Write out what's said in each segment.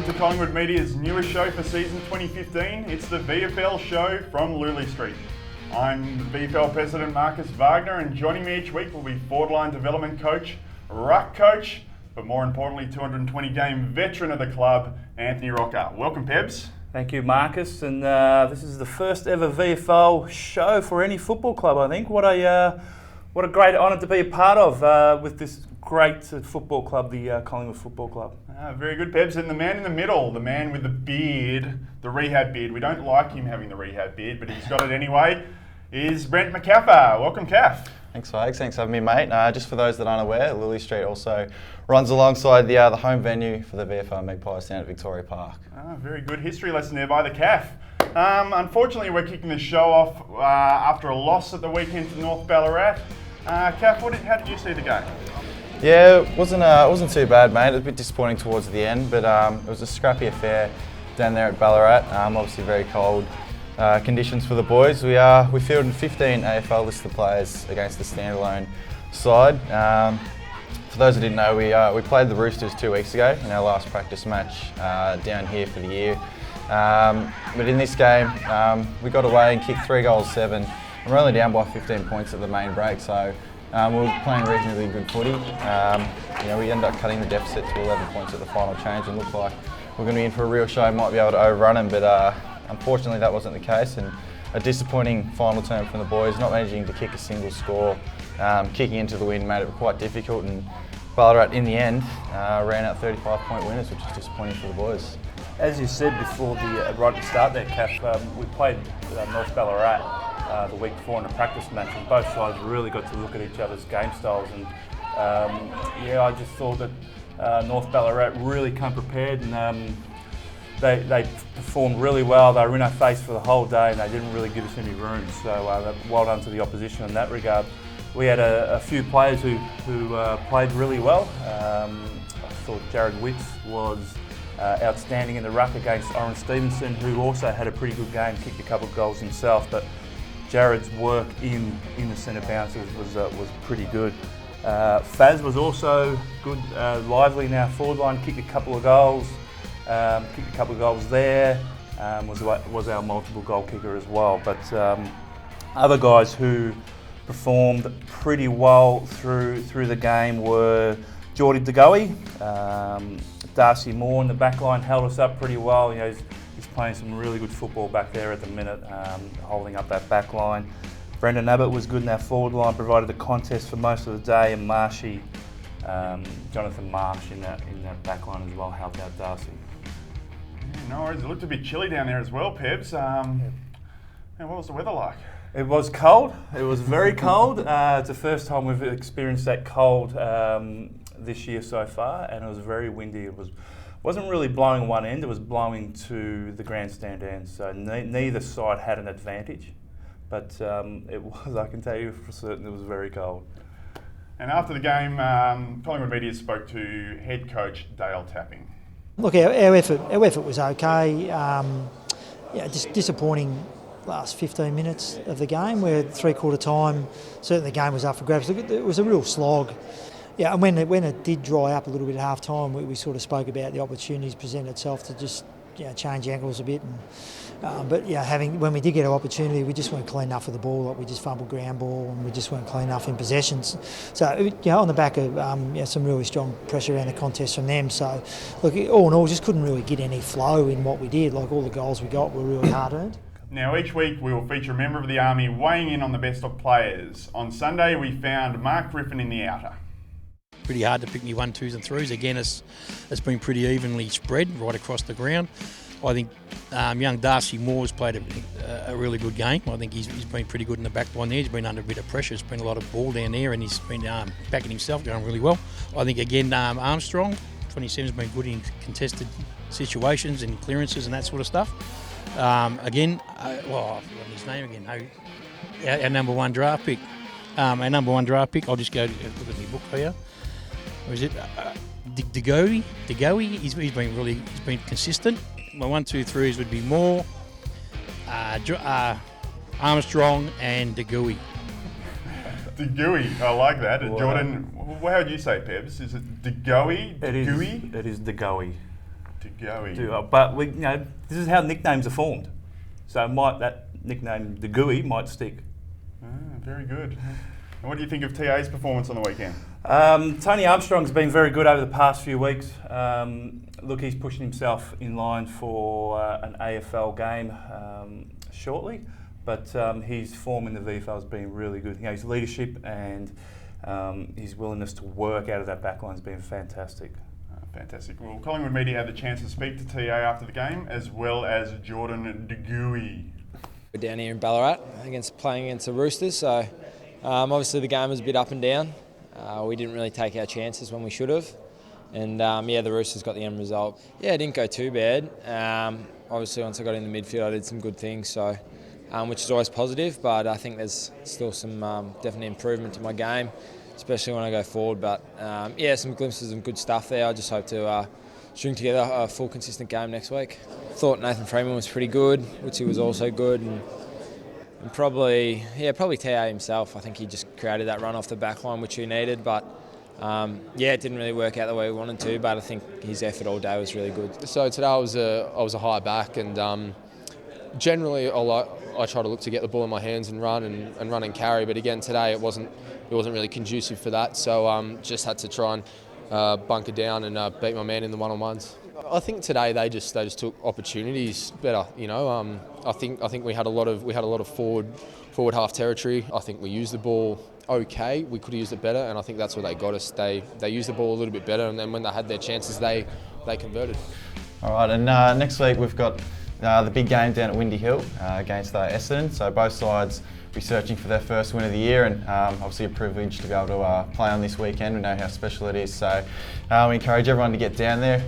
to Collingwood Media's newest show for season 2015. It's the VFL show From Lulie Street. I'm the VFL President Wagner, and joining me each week will be forward line development coach, ruck coach, but more importantly 220 game veteran of the club, Anthony Rocca. Welcome, Pebs. Thank you, Marcus, and this is the first ever VFL show for any football club, I think. What a great honour to be a part of with this great football club, the Collingwood Football Club. Very good, Pebs. And the man in the middle, the man with the beard, the rehab beard. We don't like him having the rehab beard, but he's got it anyway, is Brent Macaffer. Welcome, Caff. Thanks, Wags. Thanks for having me, mate. Just for those that aren't aware, Lulie Street also runs alongside the home venue for the VFL Magpies down at Victoria Park. Very good history lesson there by the Caff. Unfortunately, we're kicking the show off after a loss at the weekend to North Ballarat. Caff, how did you see the game? Yeah, it wasn't too bad, mate. It was a bit disappointing towards the end, but it was a scrappy affair down there at Ballarat. Obviously very cold conditions for the boys. We fielded 15 AFL listed players against the standalone side. For those who didn't know, we played the Roosters 2 weeks ago in our last practice match down here for the year. But in this game, we got away and kicked 3 goals, 7. We're only down by 15 points at the main break, so we were playing reasonably good footy. We ended up cutting the deficit to 11 points at the final change and looked like we're going to be in for a real show, might be able to overrun them, but unfortunately that wasn't the case, and a disappointing final term from the boys, not managing to kick a single score. Kicking into the wind made it quite difficult, and Ballarat in the end ran out 35-point winners, which is disappointing for the boys. As you said before, right at the start there, Caff, we played North Ballarat the week before in a practice match, and both sides really got to look at each other's game styles, and I just thought that North Ballarat really come prepared, and they performed really well. They were in our face for the whole day, and they didn't really give us any room, so well done to the opposition in that regard. We had a few players who played really well. I thought Jared Witts was outstanding in the ruck against Oren Stevenson, who also had a pretty good game, kicked a couple of goals himself, but Jared's work in the centre bounces was pretty good. Faz was also good, lively in our forward line, kicked a couple of goals there, was our multiple goal kicker as well. But other guys who performed pretty well through the game were Geordie DeGoey, Darcy Moore in the back line held us up pretty well. He's playing some really good football back there at the minute, holding up that back line. Brendan Abbott was good in our forward line, provided the contest for most of the day, and Jonathan Marsh in that back line as well helped out Darcy. Yeah, no worries. It looked a bit chilly down there as well, Pebs. What was the weather like? It was cold. It was very cold. It's the first time we've experienced that cold this year so far, and it was very windy. It wasn't really blowing one end, it was blowing to the grandstand end, so neither side had an advantage, but I can tell you for certain, it was very cold. And after the game, Collingwood Media spoke to head coach Dale Tapping. Look, our effort was okay. Just disappointing last 15 minutes of the game, where three-quarter time, certainly the game was up for grabs. It was a real slog. Yeah, and when it did dry up a little bit at half time, we sort of spoke about the opportunities presented itself to just change angles a bit. And, when we did get an opportunity, we just weren't clean enough for the ball. Like, we just fumbled ground ball, and we just weren't clean enough in possessions. So on the back of some really strong pressure around the contest from them. So look, all in all, just couldn't really get any flow in what we did. Like, all the goals we got were really hard earned. Now, each week we will feature a member of the Army weighing in on the best of players. On Sunday, we found Mark Griffin in the outer. Pretty hard to pick me 1, 2s and 3s. Again, it's been pretty evenly spread right across the ground. I think young Darcy Moore's played a really good game. I think he's been pretty good in the back line there. He's been under a bit of pressure. There's been a lot of ball down there, and he's been backing himself, going really well. I think, again, Armstrong, 27's been good in contested situations and clearances and that sort of stuff. I've forgotten his name again. Our number one draft pick. I'll just go look at my book here. Or is it DeGoey? He's been consistent. My 1, 2, 3s would be Moore, Armstrong, and DeGoey. DeGoey, I like that. Well, Jordan, how would you say, Pebs? Is it DeGoey? It is DeGoey. Degooey. But this is how nicknames are formed. So that nickname, Degooey, might stick. Very good. And what do you think of TA's performance on the weekend? Tony Armstrong's been very good over the past few weeks. Look, he's pushing himself in line for an AFL game shortly, but his form in the VFL has been really good. His leadership and his willingness to work out of that backline has been fantastic. Fantastic. Well, Collingwood media had the chance to speak to TA after the game, as well as Jordan Degooey. We're down here in Ballarat playing against the Roosters, so obviously the game was a bit up and down. We didn't really take our chances when we should have, and the Roosters got the end result. Yeah, it didn't go too bad. Obviously, once I got in the midfield, I did some good things, so which is always positive. But I think there's still some definite improvement to my game, especially when I go forward. But some glimpses of good stuff there. I just hope to string together a full, consistent game next week. Thought Nathan Freeman was pretty good, which he was also good, and probably TA himself. I think he just created that run off the back line, which he needed, but it didn't really work out the way we wanted to, but I think his effort all day was really good. So today I was a high back, and generally I try to look to get the ball in my hands and run and carry, but again today it wasn't really conducive for that, so just had to try and bunker down and beat my man in the one-on-ones. I think today they just took opportunities better. I think we had a lot of forward half territory. I think we used the ball okay. We could have used it better, and I think that's where they got us. They used the ball a little bit better, and then when they had their chances, they converted. All right, and next week we've got the big game down at Windy Hill against Essendon. So both sides be searching for their first win of the year, and obviously a privilege to be able to play on this weekend. We know how special it is, so we encourage everyone to get down there,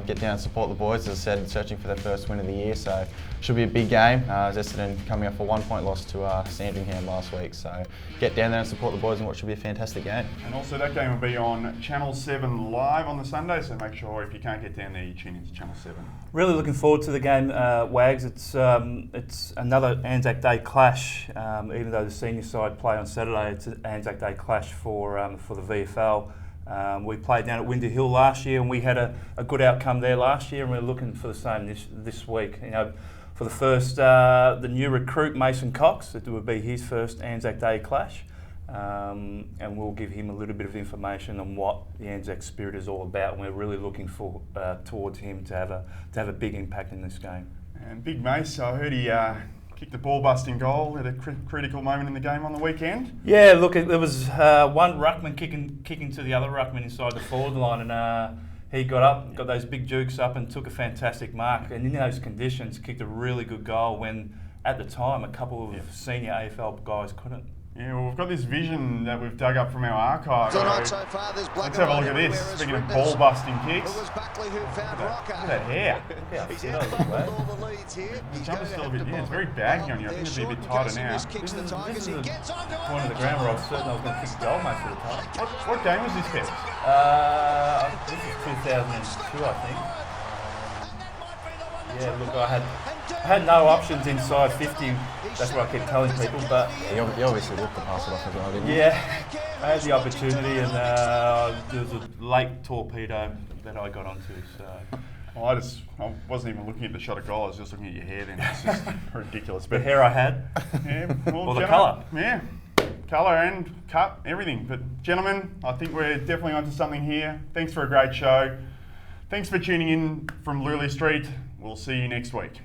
get down and support the boys. As I said, searching for their first win of the year, so should be a big game. Essendon coming off a 1-point loss to Sandringham last week, so get down there and support the boys in what should be a fantastic game. And also that game will be on Channel 7 live on the Sunday, so make sure if you can't get down there, you tune into Channel 7. Really looking forward to the game, Wags. It's another Anzac Day clash. Even though the senior side play on Saturday, it's an Anzac Day clash for the VFL. We played down at Windy Hill last year, and we had a good outcome there last year, and we're looking for the same this week. For the first, the new recruit Mason Cox, it would be his first Anzac Day clash, and we'll give him a little bit of information on what the Anzac spirit is all about. And we're really looking towards him to have a big impact in this game. And Big Mase, I heard he kicked the ball-busting goal at a critical moment in the game on the weekend. Yeah, look, there was one ruckman kicking to the other ruckman inside the forward line, and he got those big jukes up and took a fantastic mark. And in those conditions, kicked a really good goal when, at the time, a couple of senior AFL guys couldn't. Yeah, well, we've got this vision that we've dug up from our archive. So let's have a look at this. Speaking of ball-busting kicks. Look at that hair. The jumper's still a bit, it's very baggy on you. I think it'd be a bit tighter now. This is the point of the ground where I was certain I was going to kick goal most of the time. What game was this, Pep? This is 2002, I think. Yeah, look, I had no options inside 50. That's what I kept telling people, but You obviously looked to pass it off as well, didn't you? yeah, I had the opportunity, and there was a late torpedo that I got onto. So Well, I wasn't even looking at the shot of goal. I was just looking at your hair. Then it's just ridiculous. the But hair I had, yeah, well, or the gentlemen, colour. Yeah, colour and cut, everything. But gentlemen, I think we're definitely onto something here. Thanks for a great show. Thanks for tuning in from Lulie Street. We'll see you next week.